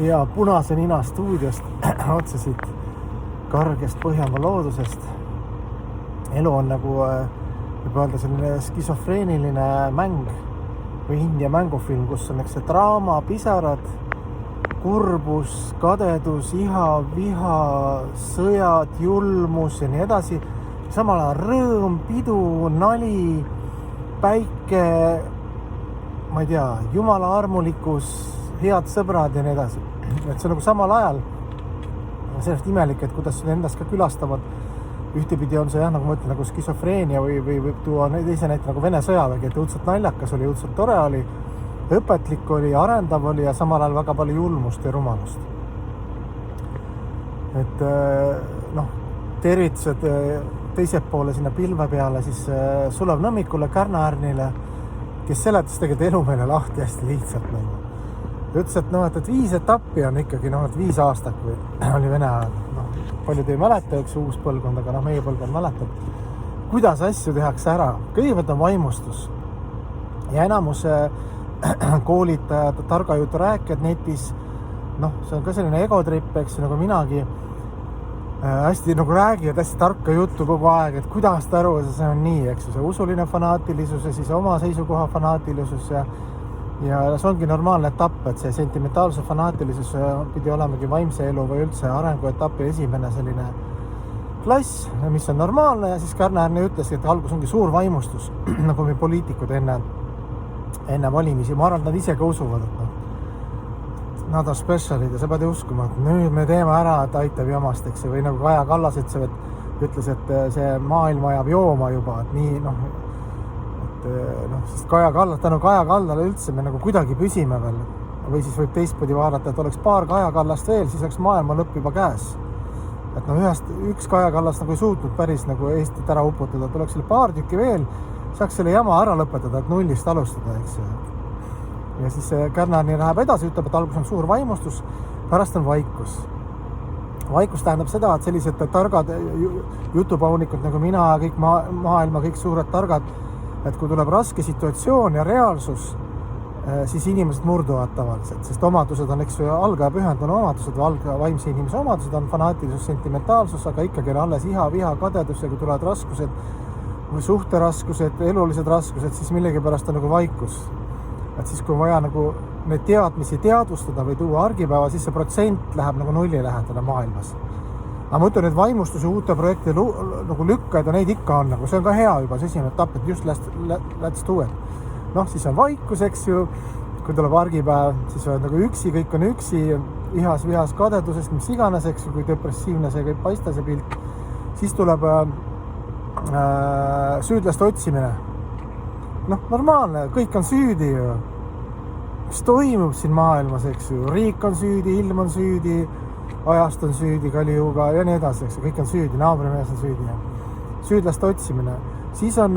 ja Punase Nina stuudiost otse siit kargest Põhjamaa loodusest. Elu on nagu võib öelda selline skisofreeniline mäng või India mängufilm, kus on see draama, pisarad, kurbus, kadedus, iha, viha, sõjad, julmus ja nii edasi. Samal ajal rõõm, pidu, nali, päike, ma ei tea, jumala armulikkus, head sõbrad ja nii edasi. Et see on nagu samal ajal. Sellest imelik, et kuidas seda endast ka külastavad. Ühtepidi on see nagu ma ütlen, nagu skisofreenia või võib tuua teise näite nagu Vene sõjavägi, et õudselt naljakas oli, õudselt tore oli, õpetlik oli, arendav oli ja samal ajal väga palju julmust ja rumalust. Et tervitused teiselt poole sinna pilve peale siis Sulev Nõmmikule, Kärna-Ärnile, kes seletas tegelikult elu meile lahti hästi lihtsalt. Ütles, et 5 etappi on ikkagi 5 aastat või oli Vene ajal. Paljud ei mäleta, üks uus põlvkond, aga meie põlvkond mäletab, kuidas asju tehakse ära. Kõigepealt on vaimustus ja enamus koolitajad, targa jutu rääkijad netis, see on ka selline egotripp, eks nagu minagi, hästi nagu räägivad hästi tarka juttu kogu aeg, et kuidas ta aru, see on nii, eks see usuline fanaatilisus ja siis oma seisukoha fanaatilisus ja see ongi normaalne etapp, et see sentimentaalse fanaatilisus pidi olemegi vaimse elu või üldse arenguetapi esimene selline klass, mis on normaalne ja siis Kärna-Ärni ütles, et algus ongi suur vaimustus, nagu me poliitikud enne valimisi. Ma arvan, et nad ise ka usuvad, et nad on specialid ja sa pead uskuma, et nüüd me teeme ära, et aitab jamast, eks või nagu Kaja Kallas ütles, et see maailm ajab jooma juba, et nii, sest Kaja Kallale üldse me nagu kuidagi püsime veel või siis võib teistpidi vaadata, et oleks paar Kaja Kallast veel, siis oleks maailma lõpp juba käes. Et üks Kaja Kallas nagu ei suutnud päris nagu Eestit ära uputada, et oleks selle paar tükki veel, saaks selle jama ära lõpetada, et nullist alustada, eks. Ja siis Kärna-Ärni läheb edasi, ütleb, et algus on suur vaimustus, pärast on vaikus. Vaikus tähendab seda, et sellised targad jutupaunikud nagu mina ja kõik maailma, kõik suured targad, et kui tuleb raske situatsioon ja reaalsus, siis inimesed murduvad tavaliselt, sest omadused on, eks ju, algaja pühendune omadused või algaja vaimse inimese omadused on fanaatilisus, sentimentaalsus, aga ikkagi on alles iha, viha, kadedus ja kui tulevad raskused või suhteraskused, elulised raskused, siis millegipärast on nagu vaikus. Et siis kui on vaja nagu neid teadmisi teadvustada või tuua argipäeva, siis see protsent läheb nagu nulli lähedale maailmas. Aga ma ütlen, et vaimustus ja uute projekti nagu lükkaid ja neid ikka on, nagu see on ka hea juba, see esimene etapp, et just let's do it. Siis on vaikus, eks ju, kui tuleb argipäev, siis on nagu üksi, kõik on üksi, ihas, vihas, kadedusest, mis iganes, eks ju, kui depressiivne see kõik paista see pilt, siis tuleb süüdlaste otsimine. Normaalne, kõik on süüdi ju. Mis toimub siin maailmas, eks ju, riik on süüdi, ilm on süüdi, ajast on süüdi, Kaliuga ja nii edasi, eks ju, kõik on süüdi, naabrimees on süüdi. Süüdlaste otsimine. Siis on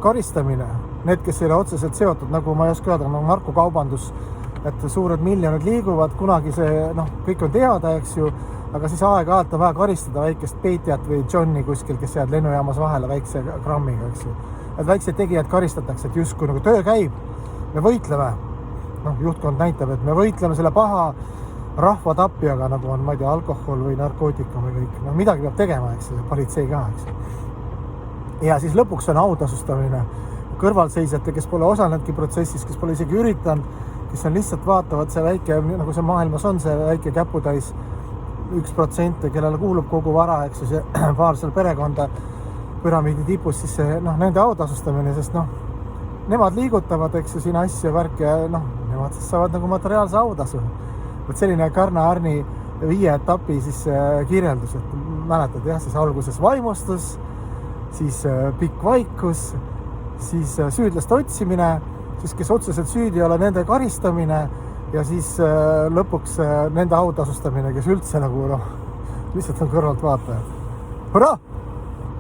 karistamine. Need, kes ei ole otseselt seotud, nagu ma ei oska öelda, nagu narkokaubandus, et suured miljonid liiguvad, kunagi see, kõik on teada, eks ju, aga siis aeg-ajalt on vaja karistada väikest peitjat või Johnny kuskil, kes jääd lennujaamas vahele väikse grammiga, eks ju. Et väikseid tegijad karistatakse, et justkui nagu töö käib, me võitleme. Juhtkond näitab, et me võitleme selle paha rahva tapjaga, nagu on, ma ei tea, alkohol või narkootikum või kõik. Midagi peab tegema, eks ju, politsei ka, eks. Ja siis lõpuks on autasustamine. Kõrvalseisjate, kes pole osanedki protsessis, kes pole isegi üritanud, kes on lihtsalt vaatavad see väike, nagu see maailmas on see väike käputäis 1%, kellele kuulub kogu vara, eks ju, see paar seal perekonda püramiidi tipus, siis see, nende autasustamine, sest nemad liigutavad, eks ju, siin asju värk ja nemad siis saavad nagu materiaalse autasu. Võt selline Kärna-Ärni 5 etapi siis kirjeldus, et mäletad, jah, siis alguses vaimustus, siis pikk vaikus, siis süüdlaste otsimine, siis kes otseselt süüdi ei ole, nende karistamine ja siis lõpuks nende autasustamine, kes üldse nagu lihtsalt on kõrvalt vaatajad. Hurraa!